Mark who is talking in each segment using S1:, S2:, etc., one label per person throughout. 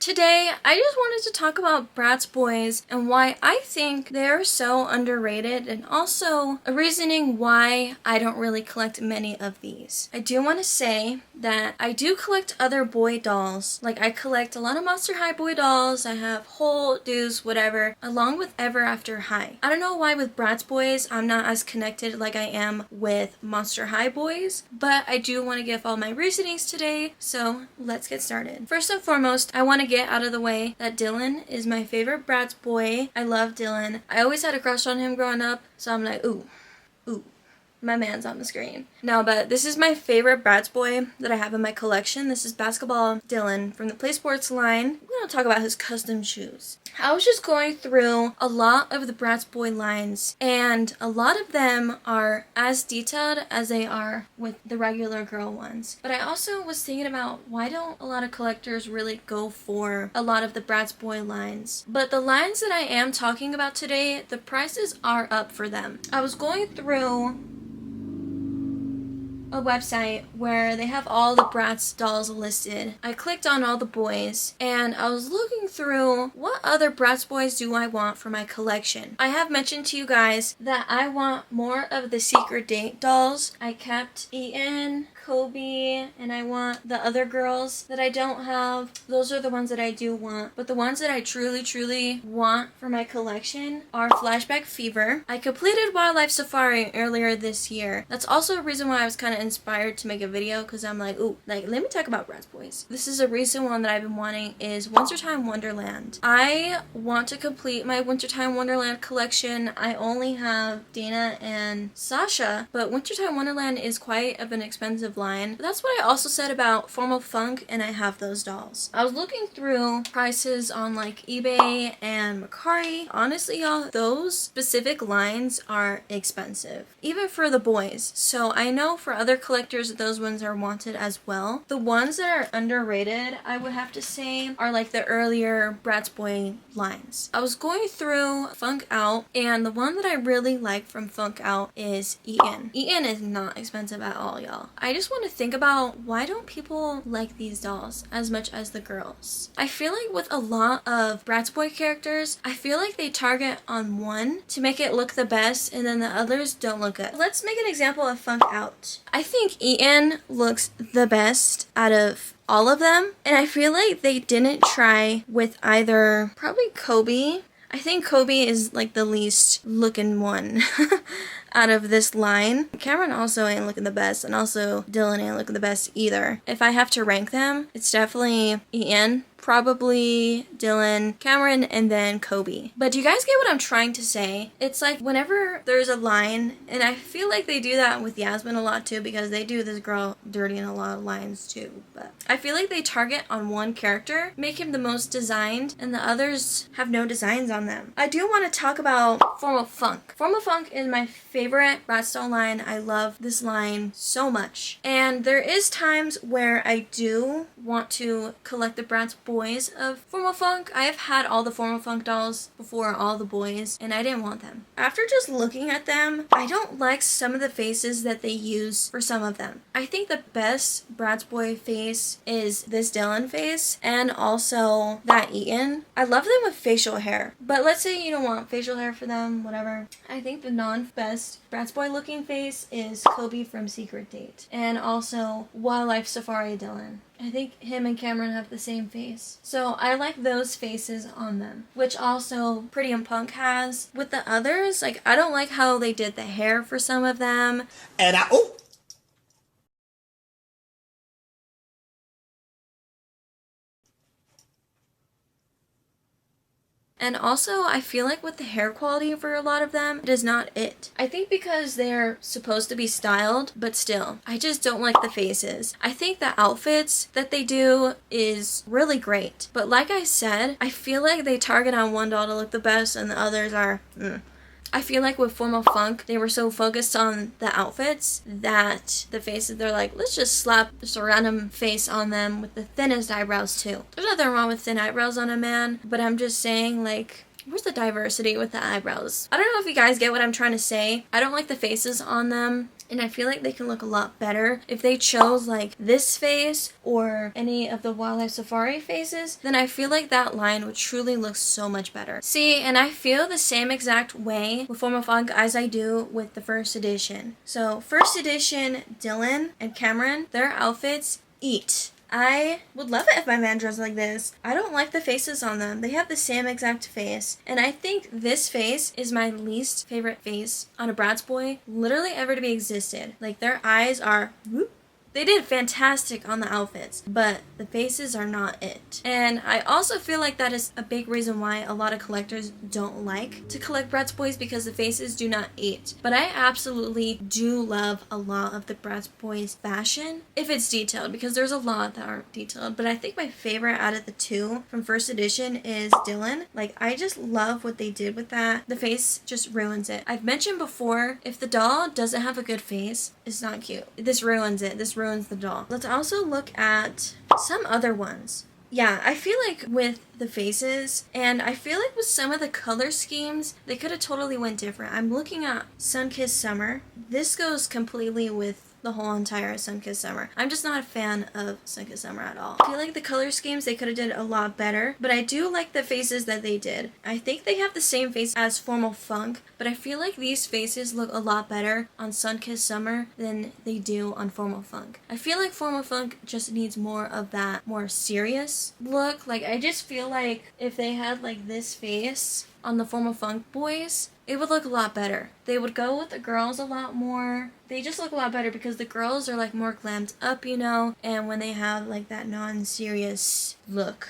S1: Today, I just wanted to talk about Bratz Boys and why I think they're so underrated, and also a reasoning why I don't really collect many of these. I do want to say that I do collect other boy dolls. Like, I collect a lot of Monster High boy dolls. I have Holt, Deuce, whatever, along with Ever After High. I don't know why with Bratz Boys I'm not as connected like I am with Monster High boys, but I do want to give all my reasonings today, so let's get started. First and foremost, I want to get out of the way that Dylan is my favorite Bratz boy. I love Dylan. I always had a crush on him growing up, so I'm like, ooh, my man's on the screen. No, but this is my favorite Bratz boy that I have in my collection. This is Basketball Dylan from the Play Sports line. We're gonna talk about his custom shoes. I was just going through a lot of the Bratz boy lines, and a lot of them are as detailed as they are with the regular girl ones. But I also was thinking about, why don't a lot of collectors really go for a lot of the Bratz boy lines? But the lines that I am talking about today, the prices are up for them. I was going through a website where they have all the Bratz dolls listed. I clicked on all the boys and I was looking through what other Bratz boys do I want for my collection. I have mentioned to you guys that I want more of the Secret Date dolls. I kept Ian, Kobe, and I want the other girls that I don't have. Those are the ones that I do want. But the ones that I truly want for my collection are Flashback Fever. I completed Wildlife Safari earlier this year. That's also a reason why I was kind of inspired to make a video, because I'm like, ooh, let me talk about Bratz Boys. This is a recent one that I've been wanting, is Wintertime Wonderland. I want to complete my Wintertime Wonderland collection. I only have Dana and Sasha, but Wintertime Wonderland is quite of an expensive line. That's what I also said about Formal Funk, and I have those dolls. I was looking through prices on like eBay and Mercari. Honestly, y'all, those specific lines are expensive, even for the boys. So I know for other collectors those ones are wanted as well. The ones that are underrated, I would have to say, are like the earlier Bratz Boy lines. I was going through Funk Out, and the one that I really like from Funk Out is Ian. Ian is not expensive at all, y'all. I just want to think about, why don't people like these dolls as much as the girls? I feel like with a lot of Bratz Boy characters, I feel like they target on one to make it look the best, and then the others don't look good. Let's make an example of Funk Out. I think Ian looks the best out of all of them, and I feel like they didn't try with either, probably Kobe. I think Kobe is like the least looking one out of this line. Cameron also ain't looking the best, and also Dylan ain't looking the best either. If I have to rank them, it's definitely Ian, probably Dylan, Cameron, and then Kobe. But do you guys get what I'm trying to say? It's like whenever there's a line, and I feel like they do that with Yasmin a lot too, because they do this girl dirty in a lot of lines too. But I feel like they target on one character, make him the most designed, and the others have no designs on them. I do want to talk about Formal Funk. Formal Funk is my favorite Bratz doll line. I love this line so much. And there is times where I do want to collect the Bratz Boys of Formal Funk. I have had all the Formal Funk dolls before, all the boys, and I didn't want them. After just looking at them, I don't like some of the faces that they use for some of them. I think the best Bratz Boy face is this Dylan face, and also that Ian. I love them with facial hair, but let's say you don't want facial hair for them, whatever. I think the non-best Bratz Boy looking face is Kobe from Secret Date, and also Wildlife Safari Dylan. I think him and Cameron have the same face. So I like those faces on them, which also Pretty and Punk has. With the others, like, I don't like how they did the hair for some of them. And And also, I feel like with the hair quality for a lot of them, it is not it. I think because they're supposed to be styled, but still, I just don't like the faces. I think the outfits that they do is really great. But like I said, I feel like they target on one doll to look the best, and the others are, I feel like with Formal Funk, they were so focused on the outfits that the faces, they're like, let's just slap just a random face on them with the thinnest eyebrows too. There's nothing wrong with thin eyebrows on a man, but I'm just saying, like, where's the diversity with the eyebrows? I don't know if you guys get what I'm trying to say. I don't like the faces on them. and I feel like they can look a lot better if they chose like this face or any of the Wildlife Safari faces. Then I feel like that line would truly look so much better. See, and I feel the same exact way with Formal Funk as I do with the first edition. So first edition, Dylan and Cameron, their outfits eat. I would love it if my man dressed like this. I don't like the faces on them. They have the same exact face. And I think this face is my least favorite face on a Bratz boy literally ever to be existed. Like, their eyes are whoop. They did fantastic on the outfits, but the faces are not it. And I also feel like that is a big reason why a lot of collectors don't like to collect Bratz Boys, because the faces do not eat. But I absolutely do love a lot of the Bratz Boys fashion if it's detailed, because there's a lot that aren't detailed. But I think my favorite out of the two from first edition is Dylan. Like, I just love what they did with that. The face just ruins it. I've mentioned before, if the doll doesn't have a good face, it's not cute. This ruins it. This ruins the doll. Let's also look at some other ones. Yeah, I feel like with the faces, and I feel like with some of the color schemes, they could have totally went different. I'm looking at Sunkissed Summer. This goes completely with the whole entire Sunkissed Summer. I'm just not a fan of Sunkissed Summer at all. I feel like the color schemes, they could have did a lot better, but I do like the faces that they did. I think they have the same face as Formal Funk, but I feel like these faces look a lot better on Sunkissed Summer than they do on Formal Funk. I feel like Formal Funk just needs more of that more serious look. Like, I just feel like if they had like this face on the Formal Funk boys, it would look a lot better. They would go with the girls a lot more. They just look a lot better because the girls are like more glammed up, you know, and when they have like that non-serious look.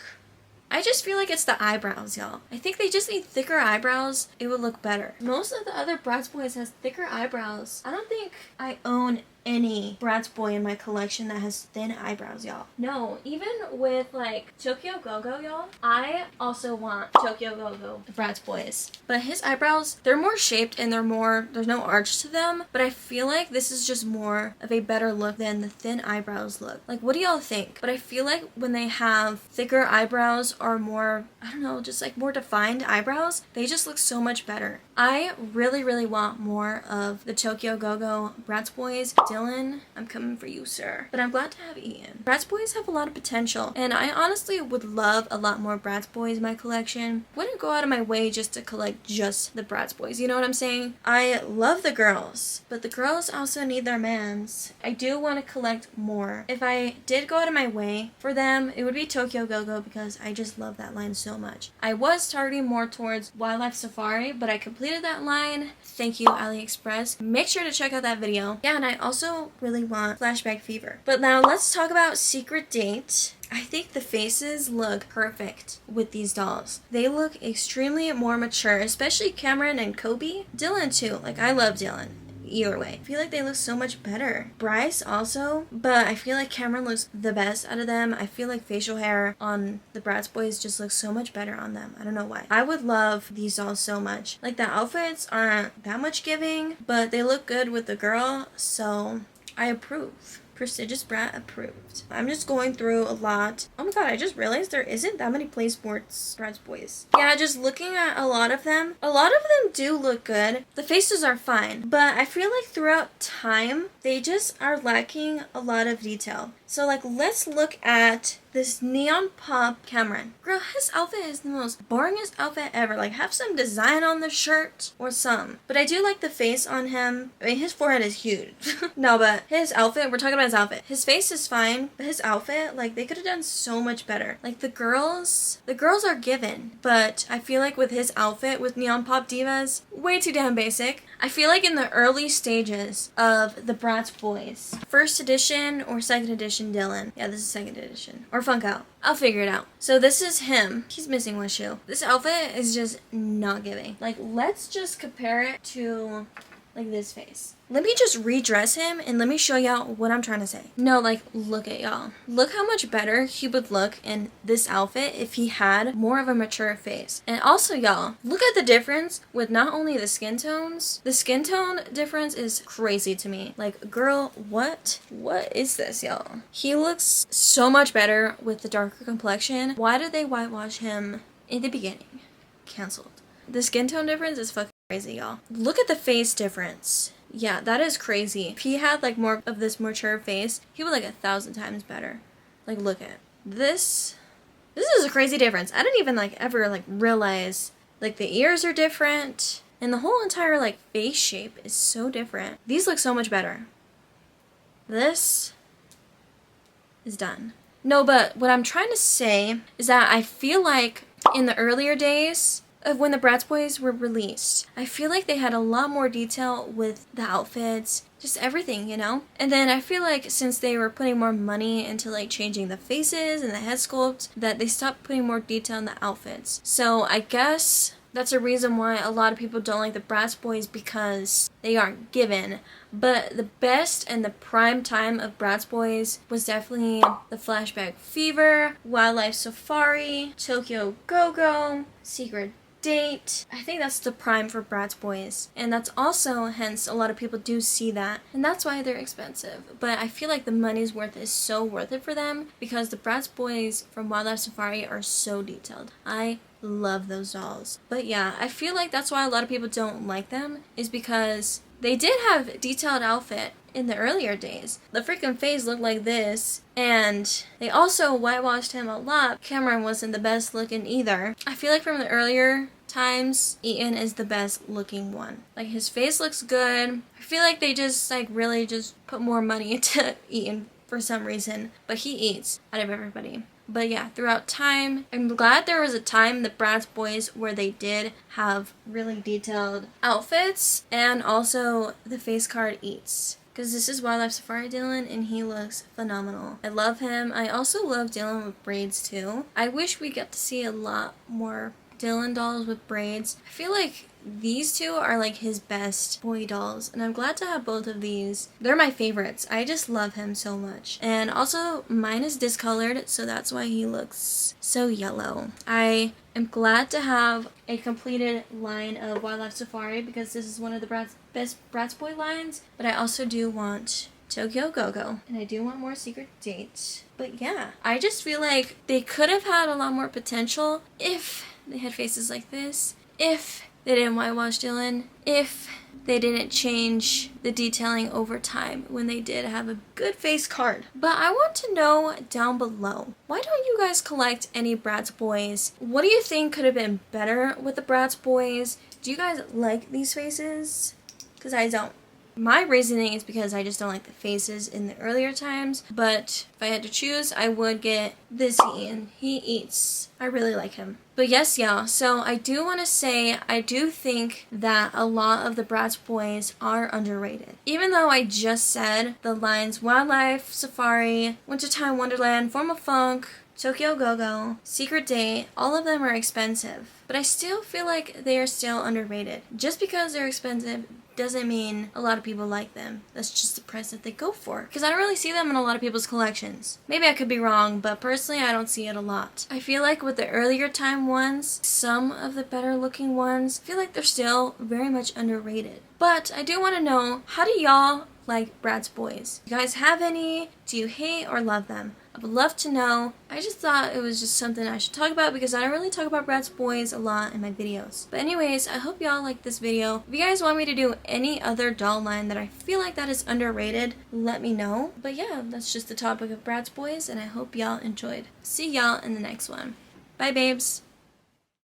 S1: I just feel like it's the eyebrows, y'all. I think they just need thicker eyebrows. It would look better. Most of the other Bratz Boys has thicker eyebrows. I don't think I own any Bratz Boy in my collection that has thin eyebrows, y'all. No, even with like Tokyo Go-Go, y'all, I also want Tokyo Go-Go, the Bratz Boys. But his eyebrows, they're more shaped and there's no arch to them, but I feel like this is just more of a better look than the thin eyebrows look. Like, what do y'all think? But I feel like when they have thicker eyebrows or more, I don't know, just like more defined eyebrows, they just look so much better. I really, really want more of the Tokyo Go-Go Bratz Boys. Dylan, I'm coming for you, sir. But I'm glad to have Ian. Bratz Boys have a lot of potential, and I honestly would love a lot more Bratz Boys in my collection. Wouldn't go out of my way just to collect just the Bratz Boys, you know what I'm saying? I love the girls, but the girls also need their mans. I do want to collect more. If I did go out of my way for them, it would be Tokyo Go-Go, because I just love that line so much. I was targeting more towards Wildlife Safari, but I completed that line. Thank you, AliExpress. Make sure to check out that video. Yeah, and I also really want Flashback Fever. But now let's talk about Secret Date. I think the faces look perfect with these dolls. They look extremely more mature, especially Cameron and Kobe. Dylan too. Like, I love Dylan. Either way, I feel like they look so much better. Bryce also, but I feel like Cameron looks the best out of them. I feel like facial hair on the Bratz Boys just looks so much better on them. I don't know why. I would love these dolls so much. Like, the outfits aren't that much giving, but they look good with the girl, so I approve. Prestigious Brat approved. I'm just going through a lot. Oh my god, I just realized there isn't that many Play Sports Bratz Boys. Yeah, just looking at a lot of them do look good. The faces are fine, but I feel like throughout time, they just are lacking a lot of detail. So, like, let's look at this Neon Pop Cameron. Girl, his outfit is the most boringest outfit ever. Like, have some design on the shirt or some. But I do like the face on him. I mean, his forehead is huge. No, but his outfit, we're talking about his outfit. His face is fine, but his outfit, like, they could have done so much better. Like, the girls are given. But I feel like with his outfit, with Neon Pop Divas, way too damn basic. I feel like in the early stages of the Bratz Boys, first edition or second edition Dylan. Yeah, this is second edition. Or Funk Out. I'll figure it out. So this is him. He's missing one shoe. This outfit is just not giving. Like, let's just compare it to, like, this face. Let me just redress him and let me show y'all what I'm trying to say. No, like, look at y'all. Look how much better he would look in this outfit if he had more of a mature face. And also, y'all, look at the difference with not only the skin tones. The skin tone difference is crazy to me. Like, girl, what? What is this, y'all? He looks so much better with the darker complexion. Why did they whitewash him in the beginning? Canceled. The skin tone difference is fucking crazy, y'all. Look at the face difference. Yeah, that is crazy. If he had like more of this mature face, he would like 1,000 times better. Like, look at this. This is a crazy difference. I didn't even like ever like realize like the ears are different and the whole entire like face shape is so different. These look so much better. This is done. No, but what I'm trying to say is that I feel like in the earlier days of when the Bratz Boys were released, I feel like they had a lot more detail with the outfits, just everything, you know? And then I feel like since they were putting more money into like changing the faces and the head sculpt, that they stopped putting more detail in the outfits. So I guess that's a reason why a lot of people don't like the Bratz Boys, because they aren't given. But the best and the prime time of Bratz Boys was definitely the Flashback Fever, Wildlife Safari, Tokyo Go-Go, Secret Date. I think that's the prime for Bratz Boys, and that's also hence a lot of people do see that, and that's why they're expensive. But I feel like the money's worth is so worth it for them, because the Bratz Boys from Wildlife Safari are so detailed. I love those dolls. But yeah, I feel like that's why a lot of people don't like them, is because they did have a detailed outfit in the earlier days. The freaking face looked like this, and they also whitewashed him a lot. Cameron wasn't the best looking either. I feel like from the earlier times, Eaton is the best looking one. Like, his face looks good. I feel like they just like really just put more money into Eaton for some reason, but he eats out of everybody. But yeah, throughout time, I'm glad there was a time, the Bratz Boys, where they did have really detailed outfits, and also the face card eats. Because this is Wildlife Safari Dylan, and he looks phenomenal. I love him. I also love Dylan with braids too. I wish we got to see a lot more Dylan dolls with braids. I feel like these two are like his best boy dolls, and I'm glad to have both of these. They're my favorites. I just love him so much. And also, mine is discolored, so that's why he looks so yellow. I am glad to have a completed line of Wildlife Safari, because this is one of the best Bratz Boy lines, but I also do want Tokyo Go-Go, and I do want more Secret Date. But yeah, I just feel like they could have had a lot more potential if they had faces like this, if they didn't whitewash Dylan, if they didn't change the detailing over time when they did have a good face card. But I want to know down below, why don't you guys collect any Bratz Boys? What do you think could have been better with the Bratz Boys? Do you guys like these faces? Because I don't. My reasoning is because I just don't like the faces in the earlier times, but if I had to choose, I would get this Ian. He eats. I really like him. But yes, y'all, so I do want to say, I do think that a lot of the Bratz Boys are underrated. Even though I just said the lines Wildlife Safari, Wintertime Wonderland, Form of Funk, Tokyo Go-Go, Secret Date, all of them are expensive. But I still feel like they are still underrated. Just because they're expensive doesn't mean a lot of people like them. That's just the price that they go for. Because I don't really see them in a lot of people's collections. Maybe I could be wrong, but personally I don't see it a lot. I feel like with the earlier time ones, some of the better looking ones, I feel like they're still very much underrated. But I do want to know, how do y'all like Bratz Boys? You guys have any? Do you hate or love them? I would love to know. I just thought it was just something I should talk about, because I don't really talk about Bratz Boys a lot in my videos. But anyways, I hope y'all like this video. If you guys want me to do any other doll line that I feel like that is underrated, let me know. But yeah, that's just the topic of Bratz Boys, and I hope y'all enjoyed. See y'all in the next one. Bye, babes.